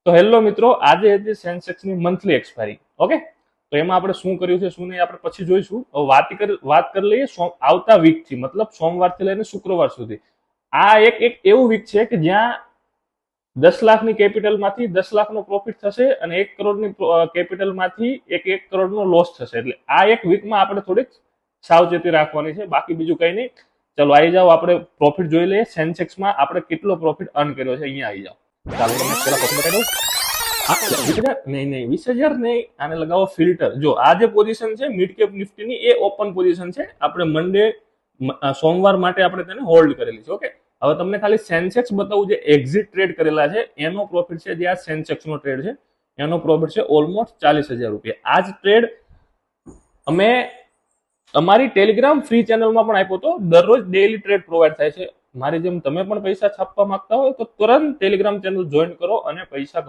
તો હેલો મિત્રો, આજે હતી સેન્સેક્સની મંથલી એક્સપાયરી. ઓકે, તો એમાં આપણે શું કર્યું છે શું નહીં આપણે પછી જોઈશું. વાત કરી લઈએ આવતા વીકથી, મતલબ સોમવારથી લઈને શુક્રવાર સુધી. આ એક એવું વીક છે કે જ્યાં 10 લાખની કેપિટલમાંથી 10 લાખનો પ્રોફિટ થશે અને 1 કરોડની કેપિટલમાંથી 1 કરોડનો લોસ થશે. એટલે આ એક વીકમાં આપણે થોડીક સાવચેતી રાખવાની છે, બાકી બીજું કઈ નહીં. ચલો આવી જાઓ, આપણે પ્રોફિટ જોઈ લઈએ. સેન્સેક્સમાં આપણે કેટલો પ્રોફિટ અર્ન કર્યો છે અહીંયા આવી જાઓ. ચાલો તમને પેલા પ્રોફિટ બતાવી દઉં. 20,000 નહીં, આને લગાવો ફિલ્ટર. જો આ જે પોઝિશન છે મિડ કેપ નિફ્ટીની, એ ઓપન પોઝિશન છે. આપણે મંડે સોમવાર માટે આપણે તેને હોલ્ડ કરેલી છે. ઓકે, હવે તમને ખાલી સેન્સેક્સ બતાવું. જે એક્ઝિટ ટ્રેડ કરેલા છે એનો પ્રોફિટ છે, જે આ સેન્સેક્સનો ટ્રેડ છે એનો પ્રોફિટ છે ઓલમોસ્ટ 40,000 રૂપિયા. આ જ ટ્રેડ અમે અમારી ટેલિગ્રામ ફ્રી ચેનલમાં પણ આપ્યો હતો. દરરોજ ડેઈલી ટ્રેડ પ્રોવાઈડ થાય છે. મારી જેમ તમે પણ પૈસા છાપવા માંગતા હોય તો તુરંત ટેલિગ્રામ ચેનલ જોઈન કરો અને પૈસા